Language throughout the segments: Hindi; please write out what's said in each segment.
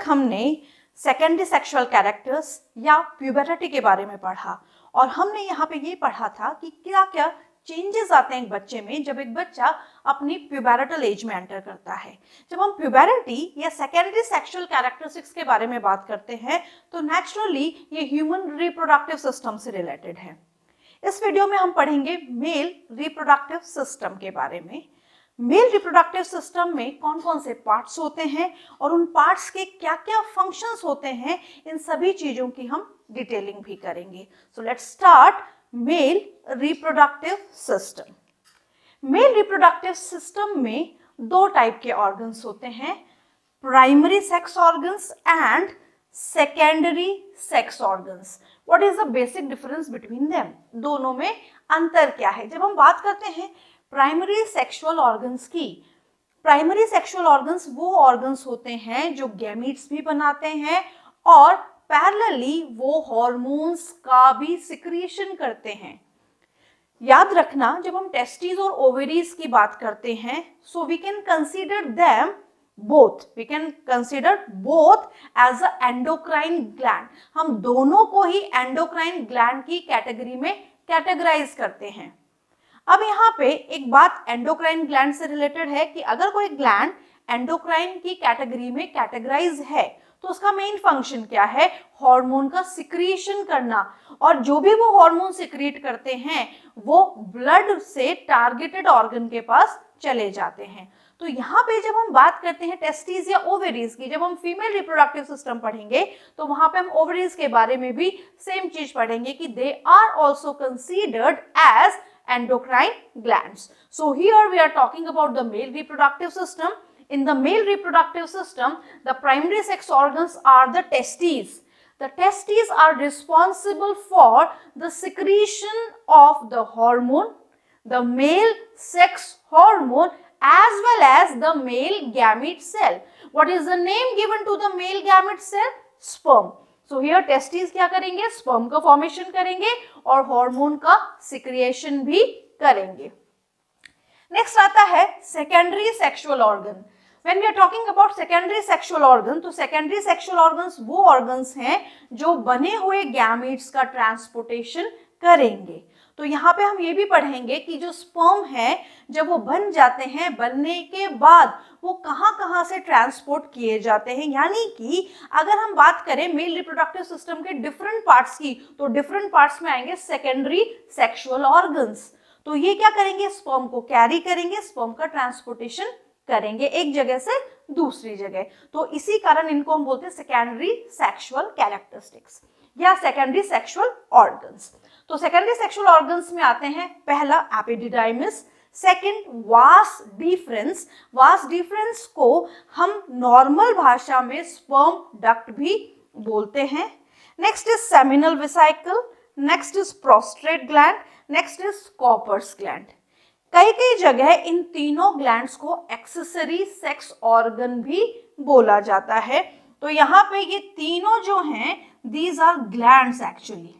तक हमने सेकेंडरी सेक्सुअल कैरेक्टर्स या प्यूबर्टी के बारे में पढ़ा और हमने यहाँ पे ये पढ़ा था कि क्या क्या चेंजेस आते हैं एक बच्चे में जब एक बच्चा अपनी प्यूबरटल एज में एंटर करता है। जब हम प्यूबरिटी या सेकेंडरी सेक्सुअल कैरेक्टरिस्टिक्स के बारे में बात करते हैं तो नेचुरली ये ह्यूमन रिप्रोडक्टिव सिस्टम से रिलेटेड है। इस वीडियो में हम पढ़ेंगे मेल रिप्रोडक्टिव सिस्टम के बारे में। मेल रिप्रोडक्टिव सिस्टम में कौन कौन से पार्ट्स होते हैं और उन पार्ट्स के क्या क्या फंक्शंस होते हैं, इन सभी चीजों की हम डिटेलिंग भी करेंगे। So let's start mail reproductive system. Mail reproductive system में दो टाइप के ऑर्गन्स होते हैं, primary sex organs and secondary sex organs. What is the basic difference between them? दोनों में अंतर क्या है? जब हम बात करते हैं प्राइमरी सेक्सुअल ऑर्गन्स की, प्राइमरी सेक्सुअल ऑर्गन्स वो ऑर्गन्स होते हैं जो गैमीट्स भी बनाते हैं और पैरेलली वो हॉर्मोन्स का भी सिक्रीशन करते हैं। याद रखना, जब हम टेस्टिस और ओवरीज की बात करते हैं, so we can consider them both, we can consider both as a endocrine gland. हम दोनों को ही एंडोक्राइन ग्लैंड की कैटेगरी में कैटेगराइज करते हैं। अब यहाँ पे एक बात एंडोक्राइन ग्लैंड से रिलेटेड है कि अगर कोई ग्लैंड एंडोक्राइन की कैटेगरी में कैटेगराइज है तो उसका मेन फंक्शन क्या है? हार्मोन का सिक्रीशन करना, और जो भी वो हार्मोन सिक्रीट करते हैं वो ब्लड से टारगेटेड ऑर्गन के पास चले जाते हैं। तो यहाँ पे जब हम बात करते हैं टेस्टिस या ओवरीज की, जब हम फीमेल रिप्रोडक्टिव सिस्टम पढ़ेंगे तो वहां पे हम ओवरीज के बारे में भी सेम चीज पढ़ेंगे कि they are also considered as endocrine glands. So here we are talking about the male reproductive system. In the male reproductive system, the primary sex organs are the testes. The testes are responsible for the secretion of the hormone, the male sex hormone, as well as the male gamete cell. What is the name given to the male gamete cell? Sperm. So here testis क्या करेंगे? स्पर्म का फॉर्मेशन करेंगे और हार्मोन का सिक्रिएशन भी करेंगे। नेक्स्ट आता है secondary sexual organ. When we are talking about secondary sexual organ, तो सेकेंडरी सेक्सुअल ऑर्गन्स वो ऑर्गन्स हैं जो बने हुए गैमीट्स का ट्रांसपोर्टेशन करेंगे। तो यहाँ पे हम ये भी पढ़ेंगे कि जो स्पर्म है जब वो बन जाते हैं, बनने के बाद वो कहाँ कहाँ से ट्रांसपोर्ट किए जाते हैं। यानी कि अगर हम बात करें मेल रिप्रोडक्टिव सिस्टम के डिफरेंट पार्ट्स की, तो डिफरेंट पार्ट्स में आएंगे सेकेंडरी सेक्सुअल ऑर्गन्स। तो ये क्या करेंगे? स्पर्म को कैरी करेंगे, स्पर्म का ट्रांसपोर्टेशन करेंगे एक जगह से दूसरी जगह। तो इसी कारण इनको हम बोलते हैं सेकेंडरी सेक्सुअल कैरेक्टरिस्टिक्स या सेकेंडरी सेक्सुअल ऑर्गन्स। तो सेकेंडरी सेक्सुअल ऑर्गन्स में आते हैं, पहला epididymis, second vas deferens. Vas deferens को हम नॉर्मल भाषा में स्पर्म डक्ट भी बोलते हैं। Next is seminal vesicle, next is prostate gland, next is Cowper's gland. कई कई जगह इन तीनों ग्लैंड्स को एक्सेसरी सेक्स ऑर्गन भी बोला जाता है। तो यहाँ पे ये तीनों जो हैं, दीज आर ग्लैंड्स एक्चुअली।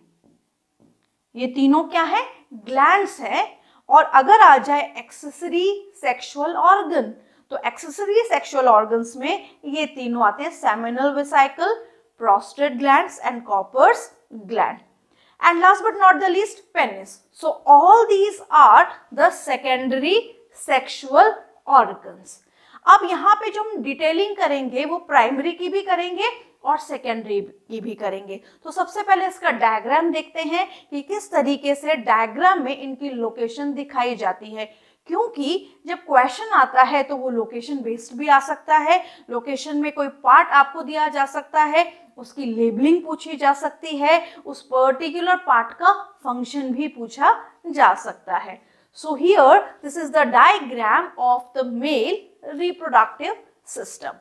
ये तीनों क्या है? ग्लैंड्स है। और अगर आ जाए एक्सेसरी सेक्सुअल ऑर्गन, तो एक्सेसरी सेक्सुअल ऑर्गन्स में ये तीनों आते हैं, seminal vesicle, prostate glands and Cowper's gland. And last but not the least, penis. So all these are the secondary sexual organs. अब यहाँ पे जो हम डिटेलिंग करेंगे वो प्राइमरी की भी करेंगे और सेकेंडरी की भी करेंगे। तो सबसे पहले इसका डायग्राम देखते हैं कि किस तरीके से डायग्राम में इनकी लोकेशन दिखाई जाती है, क्योंकि जब क्वेश्चन आता है तो वो लोकेशन बेस्ड भी आ सकता है। लोकेशन में कोई पार्ट आपको दिया जा सकता है, उसकी लेबलिंग पूछी जा सकती है, उस पर्टिकुलर पार्ट का फंक्शन भी पूछा जा सकता है। सो here this is the diagram of the mail reproductive system.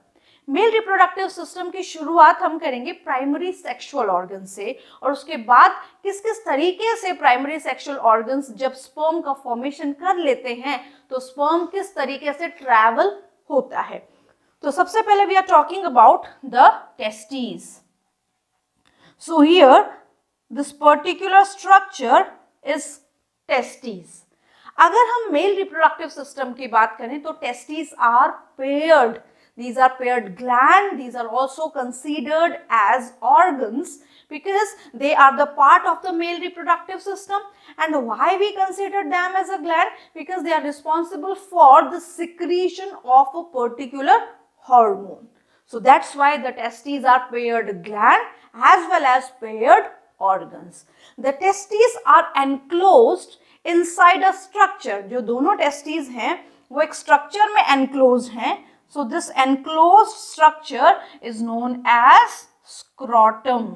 Mail reproductive system की शुरुआत हम करेंगे प्राइमरी सेक्सुअल ऑर्गन से, और उसके बाद किस किस तरीके से प्राइमरी सेक्सुअल ऑर्गन्स जब स्पर्म का फॉर्मेशन कर लेते हैं तो स्पर्म किस तरीके से ट्रैवल होता है। तो सबसे पहले we are talking about the testis. So here this particular structure is testis. अगर हम मेल रिप्रोडक्टिव सिस्टम की बात करें तो testis are paired, these are paired gland, these are also considered as organs because they are the part of the male reproductive system. And why we consider them as a gland? Because they are responsible for the secretion of a particular hormone. So that's why the testes are paired gland as well as paired organs. The testes are enclosed inside a structure. जो दोनों testes हैं वो एक structure में enclosed हैं. So this enclosed structure is known as scrotum.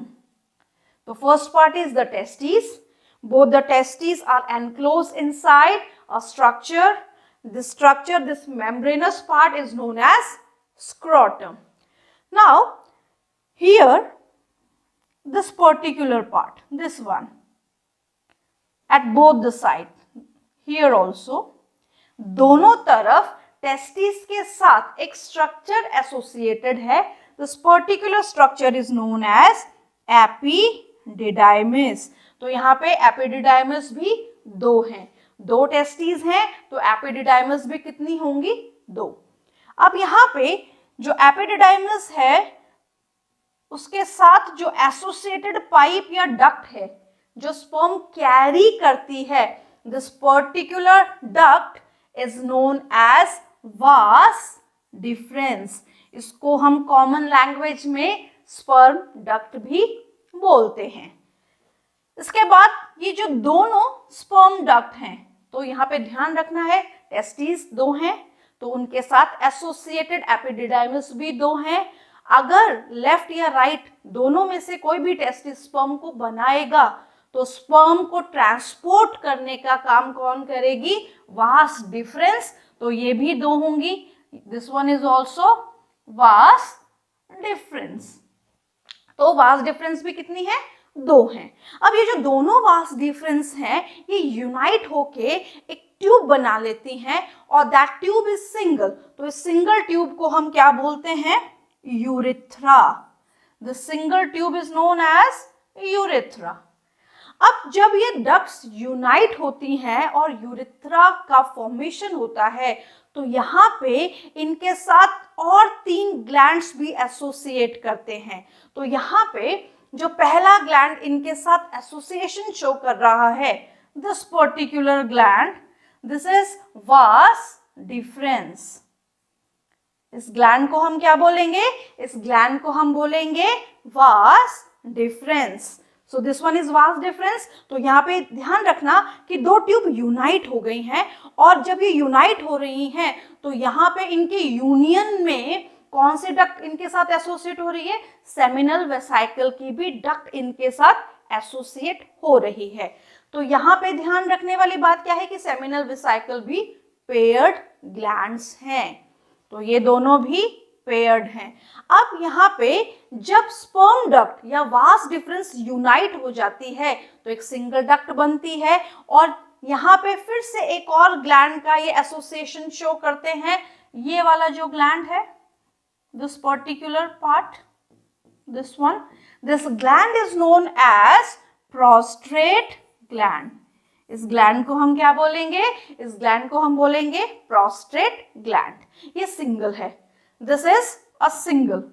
The first part is the testes. Both the testes are enclosed inside a structure. This structure, this membranous part is known as scrotum. Now, here, this particular part, this one, at both the sides, here also, दोनों तरफ टेस्टिस के साथ एक स्ट्रक्चर एसोसिएटेड है. This particular structure is known as epididymis. तो यहाँ पे एपिडिडाइमिस भी दो हैं. दो टेस्टिस हैं तो एपिडिडाइमिस भी कितनी होंगी? दो. अब यहाँ पे जो एपिडिडाइमिस है उसके साथ जो एसोसिएटेड पाइप या डक्ट है जो स्पर्म कैरी करती है, this particular duct is known as vas deferens. इसको हम कॉमन लैंग्वेज में स्पर्म डक्ट भी बोलते हैं. इसके बाद ये जो दोनों स्पर्म डक्ट हैं, तो यहाँ पे ध्यान रखना है टेस्टिस दो हैं तो उनके साथ एसोसिएटेड एपिडिडाइमिस भी दो हैं. अगर लेफ्ट या राइट दोनों में से कोई भी टेस्टिस स्पर्म को बनाएगा तो स्पर्म को ट्रांसपोर्ट करने का काम कौन करेगी? Vas deferens. तो ये भी दो होंगी. This one is also vas deferens. तो वास डिफरेंस भी कितनी है? दो हैं. अब ये जो दोनों वास डिफरेंस हैं ये यूनाइट होके एक ट्यूब बना लेती हैं और दैट ट्यूब इज सिंगल. तो इस सिंगल ट्यूब को हम क्या बोलते हैं? Urethra. The single tube is known as urethra. अब जब ये डक्ट्स यूनाइट होती हैं और यूरेथ्रा का फॉर्मेशन होता है तो यहाँ पे इनके साथ और 3 ग्लैंड्स भी एसोसिएट करते हैं. तो यहाँ पे जो पहला ग्लैंड इनके साथ एसोसिएशन शो कर रहा है, this particular gland, this is vas deferens. इस ग्लैंड को हम क्या बोलेंगे? इस ग्लैंड को हम बोलेंगे vas deferens. So this one is vas deferens. तो यहाँ पे ध्यान रखना कि दो ट्यूब यूनाइट हो गई हैं और जब ये यूनाइट हो रही हैं तो यहाँ पे इनके यूनियन में कौन से डक्ट इनके साथ एसोसिएट हो रही है? सेमिनल वेसिकल की भी डक्ट इनके साथ एसोसिएट हो रही है. तो यहाँ पे ध्यान रखने वाली बात क्या है कि सेमिनल वेसिकल भी पेयर्ड ग्लैंड्स हैं. तो ये दोनों भी पेयर्ड हैं. अब यहाँ पे जब स्पर्म डक्ट या वास डिफरेंस यूनाइट हो जाती है तो एक सिंगल डक्ट बनती है और यहाँ पे फिर से एक और ग्लैंड का ये एसोसिएशन शो करते हैं. ये वाला जो ग्लैंड है, this particular part, this one, this gland is known as prostate gland. इस ग्लैंड को हम क्या बोलेंगे? इस ग्लैंड को हम बोलेंगे प्रोस्टेट ग्लैंड. ये सिंगल है. This is a single.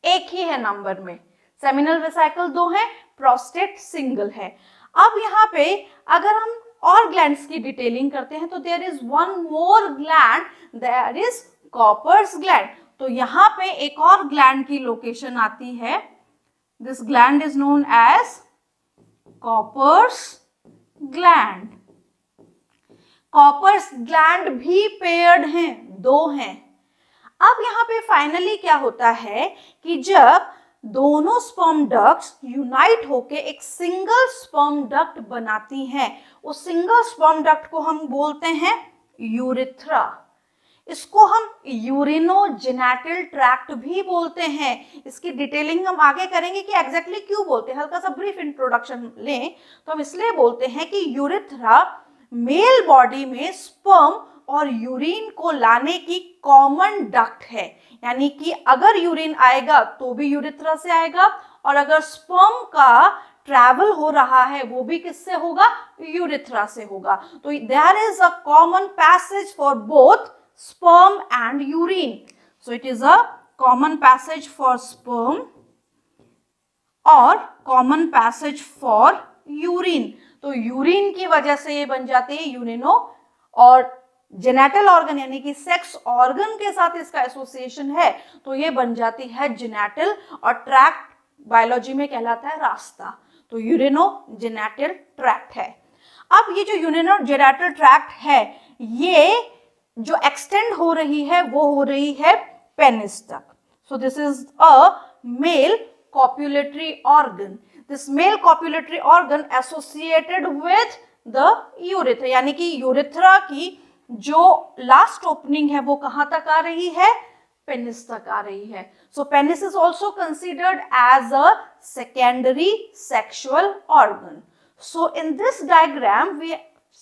एक ही है नंबर में. सेमिनल वेसिकल दो है, प्रोस्टेट सिंगल है. अब यहाँ पे अगर हम और ग्लैंड्स की डिटेलिंग करते हैं तो there is one more gland, there is Cowper's gland. तो यहाँ पे एक और ग्लैंड की लोकेशन आती है. This gland is known as Cowper's gland. Cowper's gland भी पेयर्ड हैं, दो हैं. अब यहाँ पे फाइनली क्या होता है कि जब दोनों स्पर्म डक्ट्स यूनाइट होके एक सिंगल स्पर्म डक्ट बनाती हैं, उस सिंगल स्पर्म डक्ट को हम बोलते हैं यूरेथ्रा. इसको हम यूरिनोजेनिटल ट्रैक्ट भी बोलते हैं. इसकी डिटेलिंग हम आगे करेंगे कि एग्जैक्टली क्यों बोलते हैं. हल्का सा ब्रीफ इंट्रोडक्शन लें तो हम इसलिए बोलते हैं कि यूरेथ्रा मेल बॉडी में स्पर्म और यूरिन को लाने की कॉमन डक्ट है. यानी कि अगर यूरिन आएगा तो भी यूरेथ्रा से आएगा और अगर स्पर्म का ट्रैवल हो रहा है वो भी किससे होगा? यूरेथ्रा से होगा. तो there is a common passage for both sperm and urine. So it is a common passage for sperm और कॉमन पैसेज फॉर यूरिन। तो यूरिन की वजह से ये बन जाती है यूरिनो, और जेनेटल ऑर्गन यानी कि सेक्स ऑर्गन के साथ इसका एसोसिएशन है तो ये बन जाती है जेनेटल, और ट्रैक्ट बायोलॉजी में कहलाता है रास्ता। तो यूरिनो जेनेटल ट्रैक्ट है। अब ये जो यूरिनो जेनेटल ट्रैक्ट है ये जो एक्सटेंड हो रही है वो हो रही है पेनिस तक। So this is a male copulatory organ. This male copulatory organ associated with the urethra, यानी कि यूरेथ्रा की जो लास्ट ओपनिंग है वो कहां तक आ रही है, पेनिस तक आ रही है। So penis is also considered as a secondary sexual organ. So in this diagram we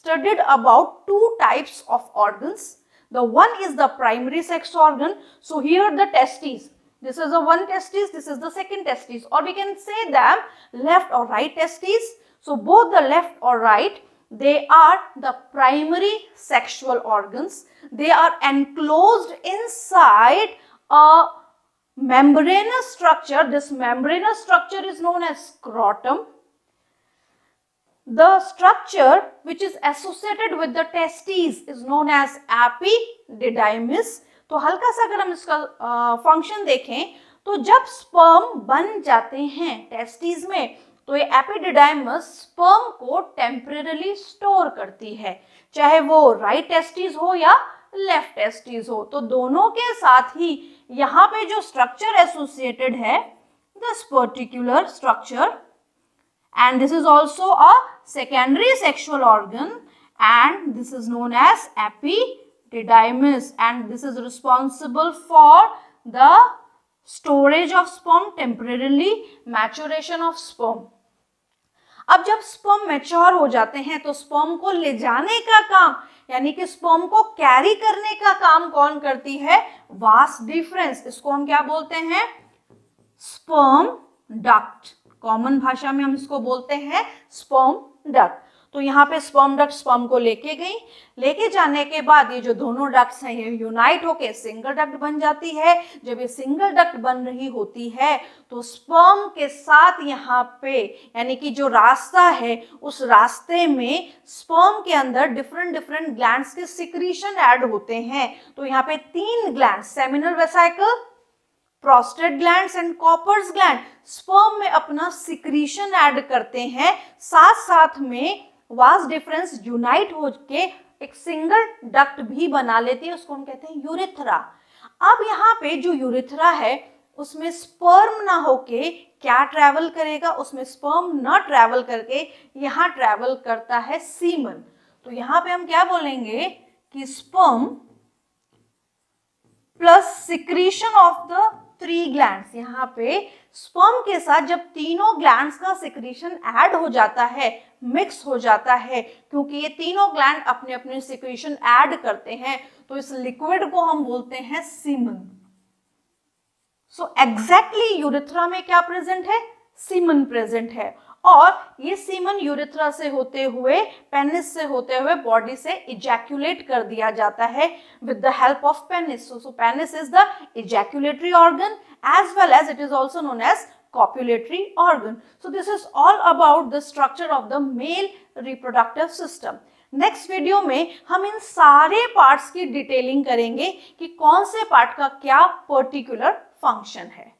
studied about two types of organs. The one is the primary sex organ. So here the testes. This is the one testis, this is the second testis, or we can say them left or right testes. So both the left or right, they are the primary sexual organs. They are enclosed inside a membranous structure. This membranous structure is known as scrotum. The structure which is associated with the testes is known as epididymis. तो हल्का सा अगर हम इसका फंक्शन देखें तो जब स्पर्म बन जाते हैं टेस्टिस में तो ये एपिडिडाइमस स्पर्म को टेम्परेरी स्टोर करती है, चाहे वो राइट टेस्टिस हो या लेफ्ट टेस्टिस हो। तो दोनों के साथ ही यहाँ पे जो स्ट्रक्चर एसोसिएटेड है this particular structure, and this is also a secondary sexual organ and this is known as epididymis, and this is responsible for the storage of sperm, temporarily maturation of sperm. अब जब स्पर्म मैच्योर हो जाते हैं तो स्पर्म को ले जाने का काम यानी कि स्पर्म को कैरी करने का काम कौन करती है, वास डिफरेंस। इसको हम क्या बोलते हैं, स्पर्म डक्ट। कॉमन भाषा में हम इसको बोलते हैं स्पर्म डक्ट। तो यहाँ पे स्पर्म डक्ट स्पर्म को लेके गई, लेके जाने के बाद ये जो दोनों डक्ट्स हैं ये यूनाइट होके सिंगल डक्ट बन जाती है। जब ये सिंगल डक्ट बन रही होती है तो स्पर्म के साथ यहाँ पे यानी कि जो रास्ता है उस रास्ते में स्पर्म के अंदर डिफरेंट ग्लैंड्स के सिक्रीशन ऐड होते हैं। तो यहाँ पे 3 gland, seminal vesicle, prostate glands and Cowper's gland sperm में अपना सिक्रीशन ऐड करते हैं, साथ साथ में वास डिफरेंस यूनाइट होके एक सिंगल डक्ट भी बना लेती है, उसको हम कहते हैं यूरेथ्रा। अब यहाँ पे जो यूरेथ्रा है उसमें स्पर्म ना होके क्या ट्रैवल करेगा, उसमें स्पर्म ना ट्रैवल करके यहाँ ट्रैवल करता है सीमन। तो यहाँ पे हम क्या बोलेंगे कि sperm plus secretion of the 3 glands. यहाँ पे स्पर्म के साथ जब तीनों ग्लैंड्स का सिक्रीशन ऐड हो जाता है, मिक्स हो जाता है, क्योंकि ये तीनों ग्लैंड अपने अपने सिक्रीशन ऐड करते हैं तो इस लिक्विड को हम बोलते हैं सीमन। सो एग्जैक्टली यूरेथ्रा में क्या प्रेजेंट है, सीमन प्रेजेंट है, और ये सीमन यूरेथ्रा से होते हुए पेनिस से होते हुए बॉडी से इजैक्यूलेट कर दिया जाता है with the help of penis. So penis is the ejaculatory organ as well as it is also known as copulatory organ. So this is all about the structure of the male reproductive system. Next video में हम इन सारे पार्ट्स की डिटेलिंग करेंगे कि कौन से पार्ट का क्या पर्टिकुलर फंक्शन है।